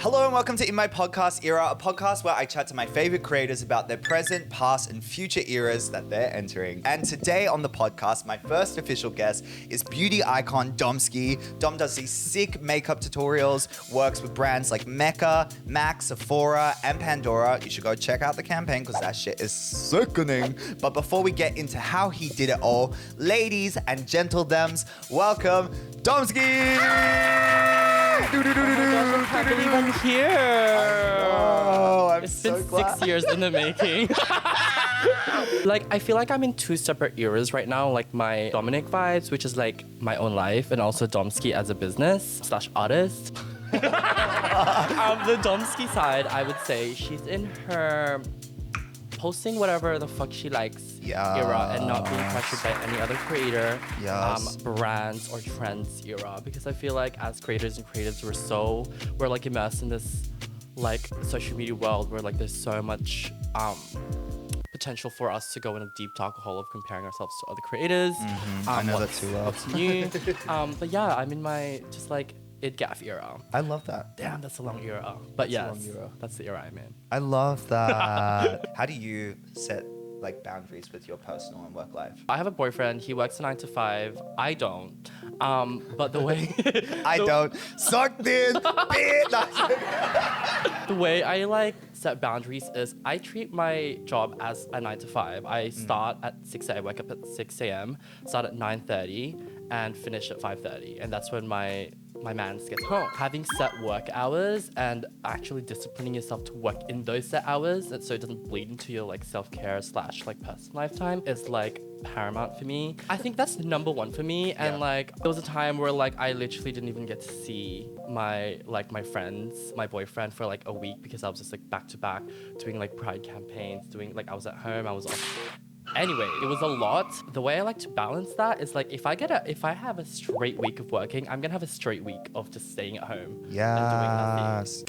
Hello and welcome to In My Podcast Era, a podcast where I chat to my favorite creators about their present, past, and future eras that they're entering. And today on the podcast, my first official guest is beauty icon Dom.skii. Dom does these sick makeup tutorials, works with brands like Mecca, MAC, Sephora, and Pandora. You should go check out the campaign because that shit is sickening. But before we get into how he did it all, ladies and gentle dems, welcome Dom.skii! I can't believe I'm here. It's been 6 years in the making. Like, I feel like I'm in two separate eras right now. Like my Dominic vibes, which is like my own life, and also Dom.skii as a business / artist. The Dom.skii side, I would say she's in her posting whatever the fuck she likes era and not being pressured by any other creator, brands or trends era. Because I feel like as creators and creatives, we're like immersed in this like social media world where like there's so much potential for us to go in a deep dark hole of comparing ourselves to other creators. I know that too well. What's new. But yeah, I'm in my just like gaff era. I love that. Damn, that's a long era. But yes, that's the era I'm in. I love that. How do you set like boundaries with your personal and work life? I have a boyfriend. He works 9 to 5. I don't. But the way I don't. Sucked in. The way I like set boundaries is I treat my job as a 9 to 5. I start at 6 a.m. I wake up at 6 a.m. Start at 9:30 and finish at 5:30, and that's when my mans gets home. Having set work hours and actually disciplining yourself to work in those set hours, and so it doesn't bleed into your like self-care / like personal lifetime, is like paramount for me. I think that's number one for me. And like there was a time where like I literally didn't even get to see my friends, my boyfriend for like a week because I was just like back to back doing like pride campaigns, doing like I was at home, I was off. Anyway, it was a lot. The way I like to balance that is like if I have a straight week of working, I'm gonna have a straight week of just staying at home. Yes,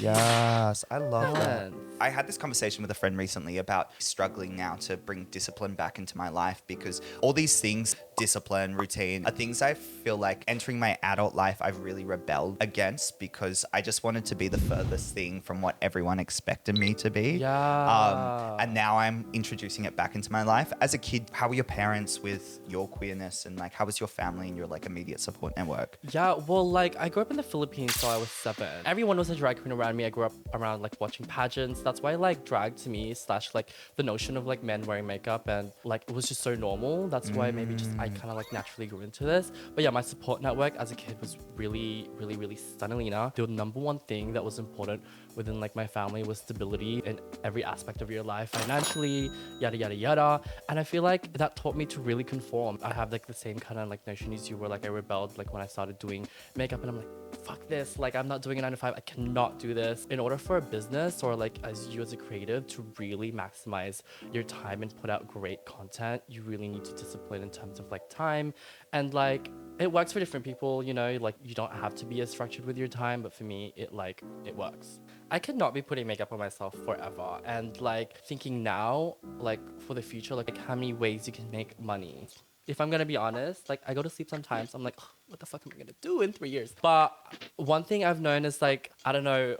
I love that. I had this conversation with a friend recently about struggling now to bring discipline back into my life because all these things, discipline, routine, are things I feel like entering my adult life I've really rebelled against because I just wanted to be the furthest thing from what everyone expected me to be. And now I'm introducing it back into my life. As a kid, how were your parents with your queerness and like how was your family and your like immediate support network? Yeah, well, like I grew up in the Philippines, so I was 7. Everyone was a drag queen around me. I grew up around like watching pageants. That's why like drag to me / like the notion of like men wearing makeup and like it was just so normal. That's why maybe just I kind of like naturally grew into this. But yeah, my support network as a kid was really stunningly enough. The number one thing that was important within like my family was stability in every aspect of your life, financially, yada yada yada. And I feel like that taught me to really conform. I have like the same kind of like notion as you were. Like I rebelled like when I started doing makeup and I'm like, fuck this, like I'm not doing a 9 to 5. I cannot do this. In order for a business or like as you as a creative to really maximize your time and put out great content, you really need to discipline in terms of like time. And like it works for different people, you know, like you don't have to be as structured with your time, but for me it works. I could not be putting makeup on myself forever. And like thinking now, like for the future, like how many ways you can make money. If I'm gonna be honest, like I go to sleep sometimes, I'm like, what the fuck am I gonna do in 3 years? But one thing I've known is like, I don't know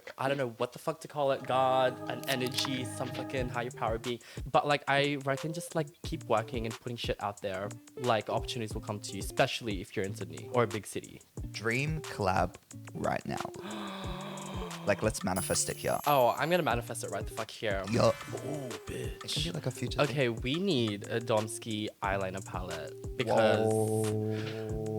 what the fuck to call it, God, an energy, some fucking higher power being. But like I reckon just like keep working and putting shit out there. Like opportunities will come to you, especially if you're in Sydney or a big city. Dream collab right now. Like, let's manifest it here. Oh, I'm gonna manifest it right the fuck here. Yup. Oh, bitch. It can be like a future Okay, we need a Dom.skii eyeliner palette because,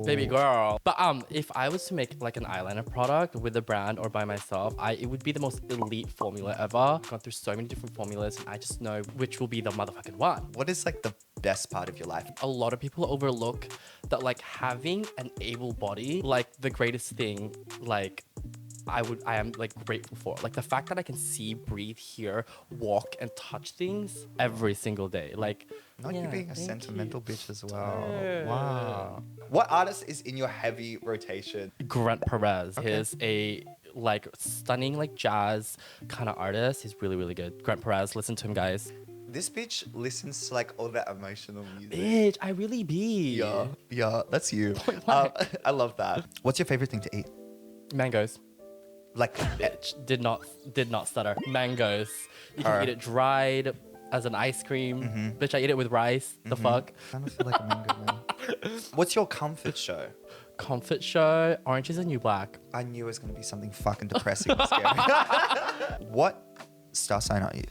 baby girl. But if I was to make like an eyeliner product with a brand or by myself, it would be the most elite formula ever. Gone through so many different formulas, and I just know which will be the motherfucking one. What is like the best part of your life? A lot of people overlook that like having an able body, like the greatest thing, like I am like grateful for. Like the fact that I can see, breathe, hear, walk, and touch things every single day. Like, not you being a sentimental bitch as well. Yeah. Wow. What artist is in your heavy rotation? Grant Perez. Okay. He's a like stunning like jazz kind of artist. He's really good. Grant Perez. Listen to him, guys. This bitch listens to like all that emotional music. Bitch, I really be. Yeah, that's you. I love that. What's your favorite thing to eat? Mangoes. Like, Bitch, did not stutter. Mangoes. You can eat it dried as an ice cream. Bitch, I eat it with rice. The fuck? I kind of feel like a mango man. What's your comfort show? Comfort show. Orange is the New Black. I knew it was going to be something fucking depressing and scary. What star sign are you?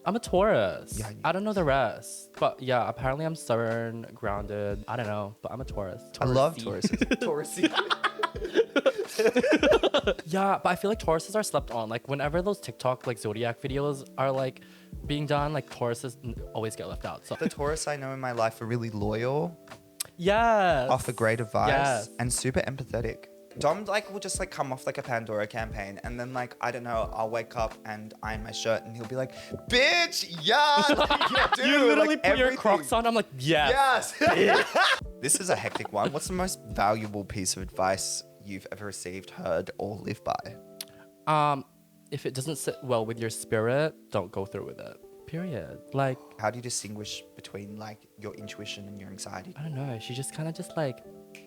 I'm a Taurus. Yeah, I knew I don't know the rest. But yeah, apparently I'm stubborn, grounded. I don't know, but I'm a Taurus. I love Taurus-y. Tauruses. Yeah, but I feel like Tauruses are slept on. Like whenever those TikTok like zodiac videos are like being done, like Tauruses always get left out. So The Taurus I know in my life are really loyal, yes. offer great advice, Yes. and super empathetic. Dom like will just like come off like a Pandora campaign, and then like I don't know, I'll wake up and iron my shirt, and he'll be like, "Bitch, yeah, like, yeah, dude." You literally like, put your everything. Crocs on. I'm like, yes. Yes. This is a hectic one. What's the most valuable piece of advice you've ever received, heard, or lived by? If it doesn't sit well with your spirit, don't go through with it. Period. Like, How do you distinguish between like your intuition and your anxiety? I don't know. She just kind of just like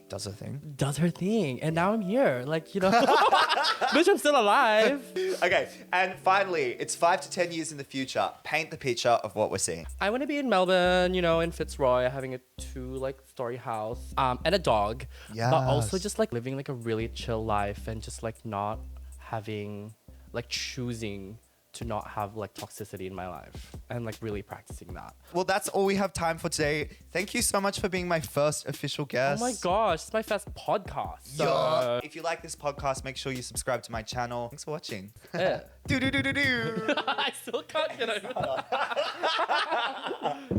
Does a thing. does her thing, and now I'm here. Like, you know, bitch, I'm still alive. Okay, and finally, it's 5 to 10 years in the future. Paint the picture of what we're seeing. I want to be in Melbourne, you know, in Fitzroy, having a 2-story house, and a dog. But also Yes. just like living like a really chill life and just like not having, like choosing to not have like toxicity in my life and like really practicing that. Well, that's all we have time for today. Thank you so much for being my first official guest. Oh my gosh, it's my first podcast. Yeah. If you like this podcast, make sure you subscribe to my channel. Thanks for watching. Yeah. Do do do do do. I still can't get over that.